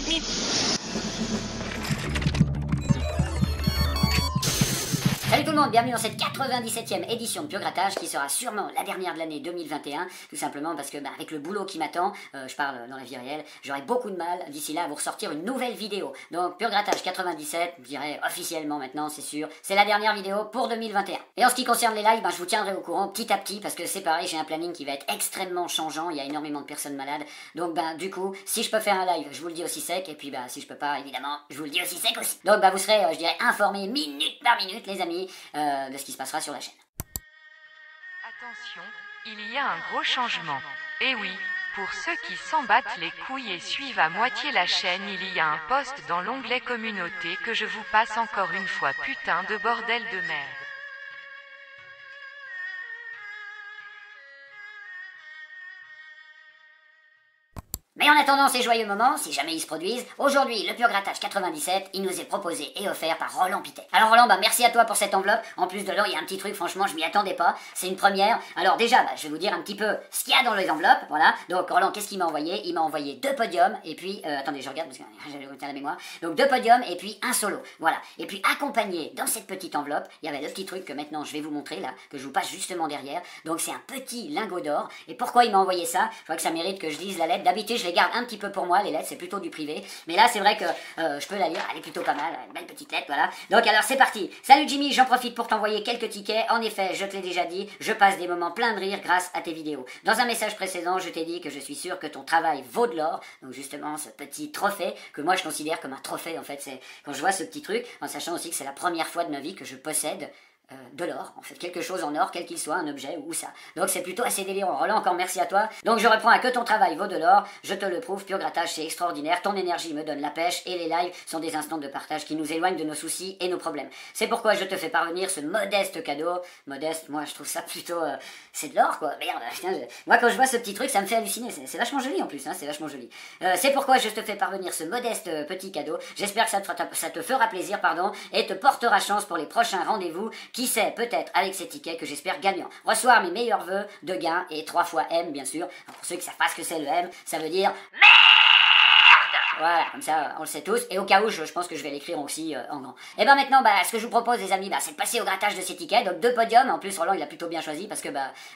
vite, vite. Salut tout le monde, bienvenue dans cette 97e édition de Pur Grattage qui sera sûrement la dernière de l'année 2021, tout simplement parce que avec le boulot qui m'attend, je parle dans la vie réelle, j'aurai beaucoup de mal d'ici là à vous ressortir une nouvelle vidéo. Donc Pur Grattage 97, je dirais officiellement maintenant, c'est sûr, c'est la dernière vidéo pour 2021. Et en ce qui concerne les lives, je vous tiendrai au courant petit à petit parce que c'est pareil, j'ai un planning qui va être extrêmement changeant, il y a énormément de personnes malades. Donc du coup, si je peux faire un live, je vous le dis aussi sec, et puis si je peux pas, évidemment, je vous le dis aussi sec aussi. Donc vous serez, je dirais, informés minute par minute les amis, de ce qui se passera sur la chaîne. Attention, il y a un gros changement. Et oui, pour ceux qui s'en battent les couilles et suivent à moitié la chaîne, il y a un post dans l'onglet communauté que je vous passe encore une fois, putain de bordel de merde. Mais en attendant ces joyeux moments, si jamais ils se produisent, aujourd'hui, le Pur Grattage 97, il nous est proposé et offert par Roland Pitet. Alors Roland, merci à toi pour cette enveloppe. En plus dedans, il y a un petit truc, franchement, je m'y attendais pas. C'est une première. Alors déjà, je vais vous dire un petit peu ce qu'il y a dans les enveloppes, voilà. Donc Roland, qu'est-ce qu'il m'a envoyé? Il m'a envoyé 2 podiums, et puis, attendez, je regarde parce que j'avais retenu la mémoire. Donc 2 podiums, et puis un solo, voilà. Et puis accompagné dans cette petite enveloppe, il y avait le petit truc que maintenant je vais vous montrer là, que je vous passe justement derrière. Donc c'est un petit lingot d'or. Et pourquoi il m'a envoyé ça? Je crois que ça mérite que je lise la lettre. D'habitude, je les garde un petit peu pour moi, les lettres, c'est plutôt du privé. Mais là, c'est vrai que je peux la lire, elle est plutôt pas mal, une belle petite lettre, voilà. Donc alors, c'est parti. Salut Jimmy, j'en profite pour t'envoyer quelques tickets. En effet, je te l'ai déjà dit, je passe des moments pleins de rire grâce à tes vidéos. Dans un message précédent, je t'ai dit que je suis sûr que ton travail vaut de l'or. Donc justement, ce petit trophée, que moi je considère comme un trophée, en fait, c'est quand je vois ce petit truc, en sachant aussi que c'est la première fois de ma vie que je possède de l'or, en fait, quelque chose en or, quel qu'il soit, un objet ou ça. Donc c'est plutôt assez délirant. Roland, encore merci à toi. Donc je reprends à que ton travail vaut de l'or, je te le prouve, Pur Grattage c'est extraordinaire, ton énergie me donne la pêche et les lives sont des instants de partage qui nous éloignent de nos soucis et nos problèmes. C'est pourquoi je te fais parvenir ce modeste cadeau. Modeste, moi je trouve ça plutôt... c'est de l'or quoi, merde. Putain, moi quand je vois ce petit truc ça me fait halluciner, c'est vachement joli en plus, hein, c'est vachement joli. C'est pourquoi je te fais parvenir ce modeste petit cadeau. J'espère que ça te fera plaisir, pardon, et te portera chance pour les prochains rendez-vous. Qui sait, peut-être avec ces tickets que j'espère gagnants. Reçois mes meilleurs vœux de gain et 3 fois M, bien sûr. Alors, pour ceux qui savent pas ce que c'est le M, ça veut dire merde. Voilà, comme ça, on le sait tous. Et au cas où, je pense que je vais l'écrire aussi en grand. Et maintenant, ce que je vous propose, les amis, c'est de passer au grattage de ces tickets. Donc 2 podiums. En plus, Roland, il a plutôt bien choisi parce que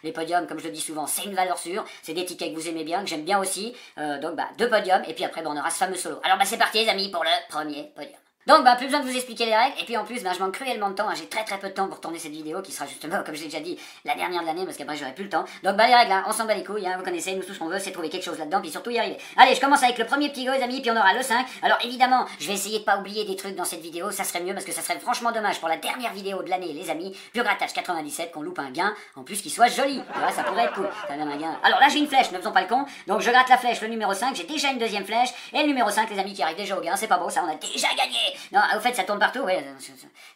les podiums, comme je le dis souvent, c'est une valeur sûre. C'est des tickets que vous aimez bien, que j'aime bien aussi. Donc 2 podiums. Et puis après, on aura ce fameux solo. Alors c'est parti, les amis, pour le premier podium. Donc plus besoin de vous expliquer les règles, et puis en plus je manque cruellement de temps, j'ai très peu de temps pour tourner cette vidéo qui sera justement, comme je l'ai déjà dit, la dernière de l'année parce qu'après j'aurai plus le temps. Donc les règles, on s'en bat les couilles, vous connaissez, nous tout ce qu'on veut c'est trouver quelque chose là-dedans, puis surtout y arriver. Allez, je commence avec le premier petit go les amis, puis on aura le 5. Alors évidemment, je vais essayer de pas oublier des trucs dans cette vidéo, ça serait mieux parce que ça serait franchement dommage pour la dernière vidéo de l'année les amis, Pur Grattage 97, qu'on loupe un gain, en plus qu'il soit joli, tu vois, ça pourrait être cool, ça donne un gain. Alors là j'ai une flèche, ne faisons pas le con, donc je gratte la flèche, le numéro 5, j'ai déjà une deuxième flèche, et le numéro 5 les amis qui arrive déjà au gain, c'est pas beau ça, on a déjà gagné. Non, au fait ça tourne partout, ouais,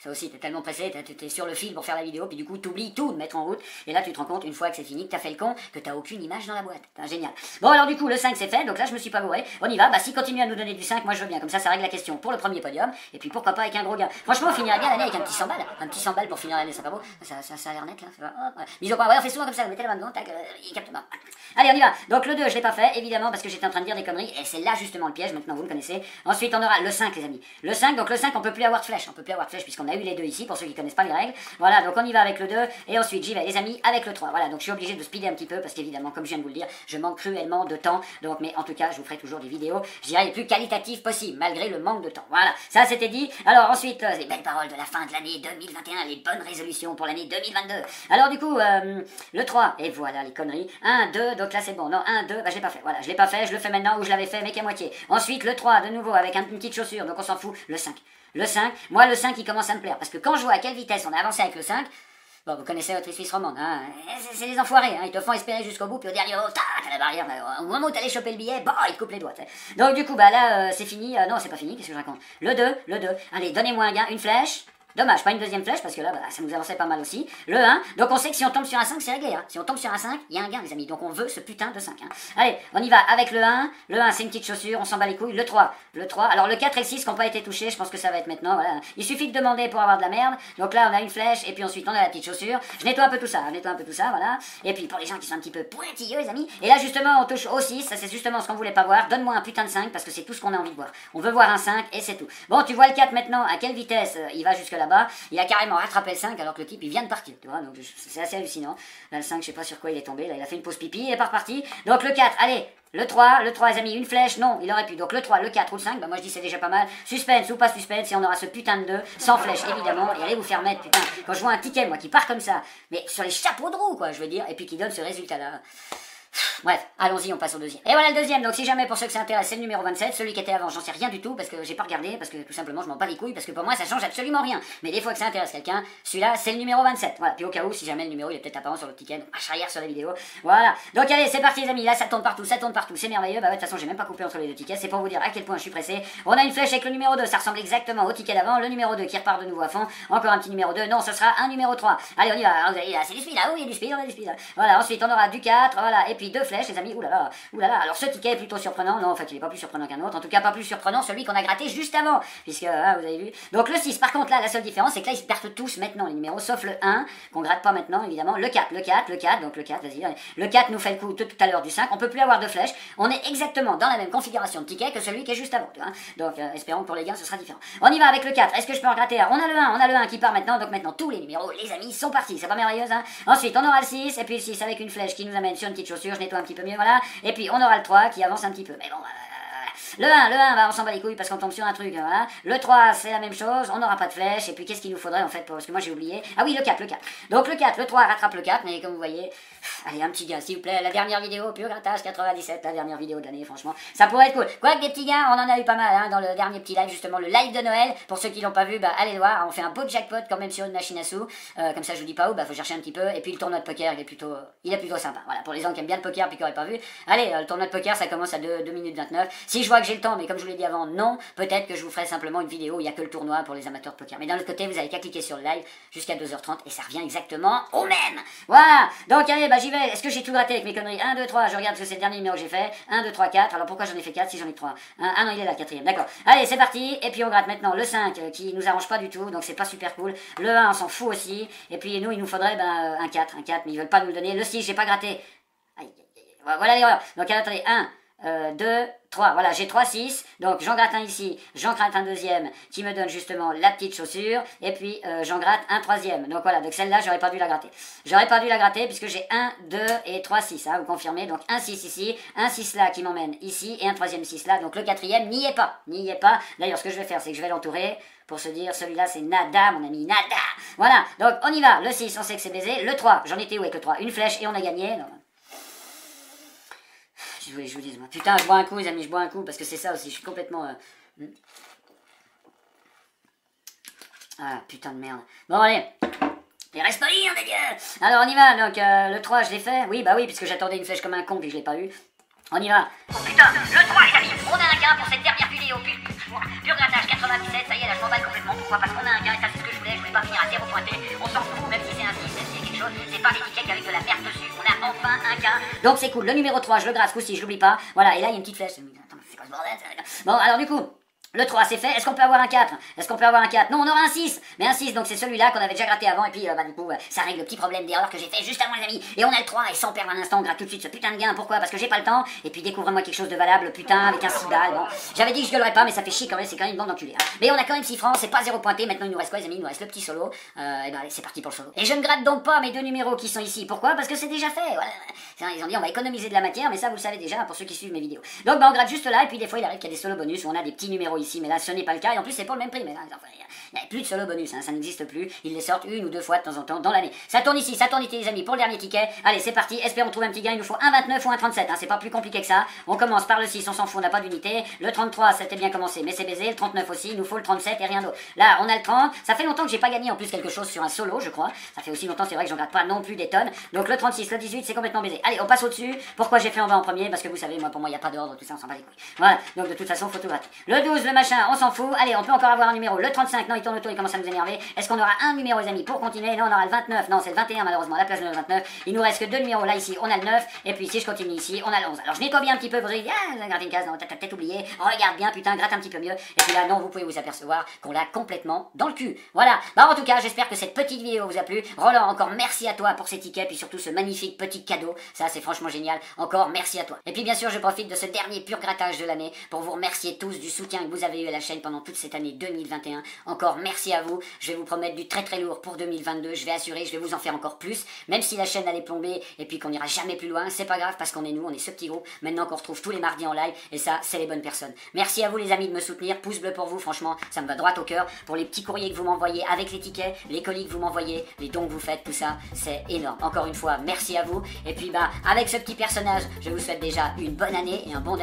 ça aussi, t'es tellement pressé, t'es sur le fil pour faire la vidéo, puis du coup t'oublies tout de mettre en route, et là tu te rends compte, une fois que c'est fini, que t'as fait le con, que t'as aucune image dans la boîte. Génial. Bon alors du coup, le 5 c'est fait, donc là je me suis pas gouré, on y va, s'il continue à nous donner du 5, moi je veux bien, comme ça règle la question pour le premier podium, et puis pourquoi pas avec un gros gain. Franchement, on finirait bien l'année avec un petit 100 balles, pour finir l'année, c'est pas beau, ça a l'air net là, ça va, hop, mise au point, ouais, on fait souvent comme ça, vous mettez la main devant, tac, il capte pas. Allez, on y va. Donc le 2, je l'ai pas fait, évidemment, parce que j'étais en train de dire des conneries, et c'est là justement le piège, maintenant vous le connaissez. Ensuite, on aura le 5, les amis. Le 5, donc le 5, on peut plus avoir de flèche, puisqu'on a eu les 2 ici, pour ceux qui connaissent pas les règles. Voilà, donc on y va avec le 2, et ensuite j'y vais, les amis, avec le 3. Voilà, donc je suis obligé de speeder un petit peu, parce qu'évidemment, comme je viens de vous le dire, je manque cruellement de temps, donc, mais en tout cas, je vous ferai toujours des vidéos, je dirais, les plus qualitatives possibles, malgré le manque de temps. Voilà, ça c'était dit. Alors ensuite, les belles paroles de la fin de l'année 2021, les bonnes résolutions pour l'année 2022. Alors du coup, le 3, et voilà les conneries. 1, 2, donc là c'est bon, non, 1, 2, je l'ai pas fait, voilà, je l'ai pas fait, je le fais maintenant, ou je l'avais fait, mais qu'à moitié. Ensuite, le 3, de nouveau, avec une petite chaussure, donc on s'en fout, le 5. Le 5, moi le 5 il commence à me plaire, parce que quand je vois à quelle vitesse on a avancé avec le 5, bon, vous connaissez votre Suisse romande, hein, c'est les enfoirés, hein, ils te font espérer jusqu'au bout, puis au dernier moment, t'as la barrière, au moment où t'allais choper le billet, bah, ils te coupent les doigts, t'sais. Donc du coup, là, c'est fini, non, c'est pas fini, qu'est-ce que je raconte? Le 2, allez, donnez-moi un gain, une flèche, Dommage, pas une deuxième flèche, parce que là, bah, ça nous avançait pas mal aussi. Le 1, donc on sait que si on tombe sur un 5, c'est réglé. Hein. Si on tombe sur un 5, il y a un gain, les amis. Donc on veut ce putain de 5. Hein. Allez, on y va avec le 1. Le 1, c'est une petite chaussure, on s'en bat les couilles. Le 3, alors le 4 et le 6 qui n'ont pas été touchés, je pense que ça va être maintenant. Voilà. Il suffit de demander pour avoir de la merde. Donc là, on a une flèche, et puis ensuite, on a la petite chaussure. Je nettoie un peu tout ça, voilà. Et puis pour les gens qui sont un petit peu pointilleux, les amis. Et là, justement, on touche au 6, ça c'est justement ce qu'on voulait pas voir. Donne-moi un putain de 5, parce que c'est tout ce qu'on a envie de voir. On veut voir un 5, et c'est tout. Bon, tu vois le 4 maintenant, à quelle vitesse il va jusque là-bas. Il a carrément rattrapé le 5 alors que le type il vient de partir, tu vois, donc c'est assez hallucinant. Là le 5, je sais pas sur quoi il est tombé, là il a fait une pause pipi, il est pas reparti. Donc le 4, allez, le 3 les amis, une flèche, non, il aurait pu. Donc le 3, le 4 ou le 5, bah moi je dis c'est déjà pas mal. Suspense ou pas suspense, et on aura ce putain de 2, sans flèche évidemment, et allez vous faire mettre, putain, quand je vois un ticket moi qui part comme ça, mais sur les chapeaux de roue quoi, je veux dire, et puis qui donne ce résultat là. Bref, allons-y, on passe au deuxième. Et voilà le deuxième, donc si jamais pour ceux que ça intéresse, c'est le numéro 27, celui qui était avant, j'en sais rien du tout, parce que j'ai pas regardé, parce que tout simplement je m'en bats les couilles, parce que pour moi ça change absolument rien. Mais des fois que ça intéresse quelqu'un, celui-là c'est le numéro 27. Voilà, puis au cas où, si jamais le numéro il est peut-être apparent sur le ticket, donc marche arrière sur la vidéo. Voilà, donc allez, c'est parti les amis, là ça tourne partout, c'est merveilleux. Bah ouais, de toute façon j'ai même pas coupé entre les deux tickets, c'est pour vous dire à quel point je suis pressé. On a une flèche avec le numéro 2, ça ressemble exactement au ticket d'avant, le numéro 2 qui repart de nouveau à fond, encore un petit numéro 2, non, ce sera un numéro 3. Allez, on y va, c'est du speed là, oui, il y a du speed, on a du speed là. Voilà, ensuite on aura du 4, voilà, et puis deux flèches les amis, oulala. Oulala, alors ce ticket est plutôt surprenant, non en fait il est pas plus surprenant qu'un autre, en tout cas pas plus surprenant celui qu'on a gratté juste avant, puisque vous avez vu. Donc le 6 par contre là la seule différence c'est que là ils se partent tous maintenant les numéros, sauf le 1 qu'on gratte pas maintenant évidemment, le 4, donc le 4, vas-y, le 4 nous fait le coup tout à l'heure du 5, on peut plus avoir de flèches, on est exactement dans la même configuration de ticket que celui qui est juste avant, tu vois. Donc espérons que pour les gains ce sera différent. On y va avec le 4, est-ce que je peux en gratter? On a le 1 qui part maintenant, donc maintenant tous les numéros les amis sont partis, c'est pas merveilleux hein. Ensuite on aura le 6, et puis le 6 avec une flèche qui nous amène sur une petite chaussure, je nettoie un petit peu mieux, voilà, et puis on aura le 3 qui avance un petit peu, mais bon, le 1, bah, on s'en bat les couilles parce qu'on tombe sur un truc, voilà. Le 3, c'est la même chose, on n'aura pas de flèche, et puis qu'est-ce qu'il nous faudrait en fait, parce que moi j'ai oublié. Ah oui, le 4. Donc le 4, le 3 rattrape le 4, mais comme vous voyez, allez, un petit gain, s'il vous plaît, la dernière vidéo, pur grattage 97, la dernière vidéo de l'année, franchement, ça pourrait être cool. Quoique des petits gains, on en a eu pas mal, hein, dans le dernier petit live, justement, le live de Noël. Pour ceux qui l'ont pas vu, bah allez le voir, on fait un beau jackpot quand même sur une machine à sous, comme ça je vous dis pas où, bah faut chercher un petit peu, et puis le tournoi de poker, il est plutôt sympa, voilà, pour les gens qui aiment bien le poker puis qui n'auraient pas vu. Allez, le tournoi de poker, ça commence à 2 minutes 29, si je vois que j'ai le temps, mais comme je vous l'ai dit avant, non, peut-être que je vous ferai simplement une vidéo où il n'y a que le tournoi pour les amateurs de poker. Mais d'un autre côté, vous avez qu'à cliquer sur le live jusqu'à 2h30 et ça revient exactement au même. Voilà, donc allez, bah j'y vais. Est-ce que j'ai tout gratté avec mes conneries? 1, 2, 3, je regarde parce que c'est le dernier numéro que j'ai fait. 1, 2, 3, 4. Alors pourquoi j'en ai fait 4 si j'en ai que 3? Ah non, il est là, le quatrième, d'accord. Allez, c'est parti. Et puis on gratte maintenant le 5 qui nous arrange pas du tout, donc c'est pas super cool. Le 1, on s'en fout aussi. Et puis nous, il nous faudrait un 4, mais ils veulent pas nous le donner. Le 6, j'ai pas gratté. Voilà l'erreur. Donc attendez, 1, 2, 3, voilà, j'ai 3, 6, donc j'en gratte un ici, j'en gratte un deuxième qui me donne justement la petite chaussure, et puis j'en gratte un troisième, donc voilà, donc celle-là j'aurais pas dû la gratter, puisque j'ai 1, 2 et 3, 6, hein, vous confirmez, donc un 6 ici, un 6 là qui m'emmène ici, et un troisième 6 là, donc le quatrième n'y est pas, d'ailleurs ce que je vais faire c'est que je vais l'entourer, pour se dire, celui-là c'est nada mon ami, nada, voilà, donc on y va, le 6 on sait que c'est baisé, le 3, j'en étais où avec le 3, une flèche et on a gagné, donc, je vous dis, moi. Putain, je bois un coup, les amis, parce que c'est ça aussi, je suis complètement... Ah, putain de merde. Bon, allez. Et reste poli, on est bien. Alors, on y va, donc, le 3, je l'ai fait. Oui, bah oui, puisque j'attendais une flèche comme un con, puis je l'ai pas eu. On y va. Oh putain, le 3, les amis, on a un gain pour cette dernière vidéo. Pur grattage 97, ça y est, là, je m'emballe complètement. Pourquoi? Parce qu'on a un gain, et ça, c'est ce que je voulais pas finir à 0 pointé. On s'en fout, même si c'est un 6, même si c'est quelque chose, c'est pas l'étiquette avec de la merde dessus. On a enfin un gain. Donc c'est cool. Le numéro 3, je le gratte ce coup-ci, je l'oublie pas. Voilà, et là, il y a une petite flèche. Attends, c'est quoi ce bordel? Bon, alors du coup... Le 3 c'est fait, est-ce qu'on peut avoir un 4? Non, on aura un 6, mais un 6, donc c'est celui-là qu'on avait déjà gratté avant, et puis bah du coup, ça règle le petit problème d'erreur que j'ai fait juste avant les amis, et on a le 3, et sans perdre un instant, on gratte tout de suite ce putain de gain, pourquoi? Parce que j'ai pas le temps, et puis découvre-moi quelque chose de valable, putain, avec un 6 balles, bon, j'avais dit que je gueulerais pas, mais ça fait chier quand même, c'est quand même une bande d'enculés, hein. Mais on a quand même 6 francs, c'est pas 0 pointé, maintenant il nous reste quoi les amis? Il nous reste le petit solo, et ben allez, c'est parti pour le solo. Et je ne gratte donc pas mes deux numéros qui sont ici, pourquoi? Parce que c'est déjà fait, voilà. Ils ont dit on va économiser de la matière, mais ça vous le savez déjà pour ceux qui suivent mes vidéos. Donc bah on gratte juste là, et puis des fois il arrive qu'il y a des solo bonus où on a des petits numéros ici, mais là ce n'est pas le cas, et en plus c'est pas le même prix, mais là, il n'y a plus de solo bonus, hein, ça n'existe plus, ils les sortent 1 ou 2 fois de temps en temps dans l'année. Ça tourne ici, les amis, pour le dernier ticket, allez c'est parti, espérons trouver un petit gain, il nous faut un 29 ou un 37, hein, c'est pas plus compliqué que ça, on commence par le 6, on s'en fout, on n'a pas d'unité, le 33 c'était bien commencé, mais c'est baisé, le 39 aussi, il nous faut le 37 et rien d'autre. Là on a le 30, ça fait longtemps que j'ai pas gagné en plus quelque chose sur un solo, je crois, ça fait aussi longtemps, c'est vrai que j'en gratte pas non plus des tonnes, donc le 36, le 18 c'est complètement baisé. Allez on passe au-dessus, pourquoi j'ai fait en bas en premier? Parce que vous savez, moi pour moi il n'y a pas d'ordre, tout ça on s'en bat les couilles. Voilà, donc de toute façon faut tout gratter. Le 12, le machin, on s'en fout. Allez, on peut encore avoir un numéro, le 35, non il tourne autour, il commence à nous énerver. Est-ce qu'on aura un numéro les amis pour continuer? Non, on aura le 29, non c'est le 21 malheureusement, la place de le 29. Il nous reste que 2 numéros, là ici on a le 9, et puis si je continue ici, on a le 11. Alors je nettoie bien un petit peu, vous allez dire, ah, gratte une case, non, t'as peut-être oublié, regarde bien, putain, gratte un petit peu mieux. Et puis là, non, vous pouvez vous apercevoir qu'on l'a complètement dans le cul. Voilà, bah en tout cas, j'espère que cette petite vidéo vous a plu. Roland, encore merci à toi pour ces tickets, puis surtout ce magnifique petit cadeau, ça c'est franchement génial, encore merci à toi. Et puis bien sûr, je profite de ce dernier pur grattage de l'année pour vous remercier tous du soutien que vous avez eu à la chaîne pendant toute cette année 2021. Encore merci à vous, je vais vous promettre du très très lourd pour 2022, je vais assurer, je vais vous en faire encore plus, même si la chaîne allait plomber et puis qu'on n'ira jamais plus loin, c'est pas grave parce qu'on est nous, on est ce petit groupe, maintenant qu'on retrouve tous les mardis en live, et ça, c'est les bonnes personnes. Merci à vous les amis de me soutenir, pouce bleu pour vous, franchement, ça me va droit au cœur, pour les petits courriers que vous m'envoyez avec les tickets, les colis que vous m'envoyez, les dons que vous faites, tout ça, c'est énorme. Encore une fois, merci à vous, et puis bah, avec ce petit personnage, je vous souhaite déjà une bonne année, et un bon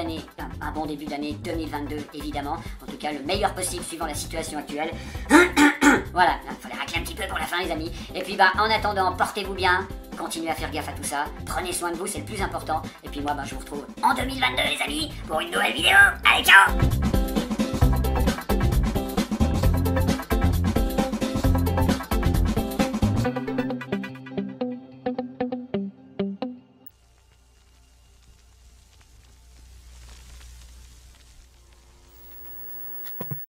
début d'année 2022, évidemment, en tout cas le meilleur possible suivant la situation actuelle. Voilà, il fallait racler un petit peu pour la fin les amis, et puis bah, en attendant, portez-vous bien, continuez à faire gaffe à tout ça, prenez soin de vous, c'est le plus important, et puis moi, bah, je vous retrouve en 2022 les amis, pour une nouvelle vidéo, allez ciao!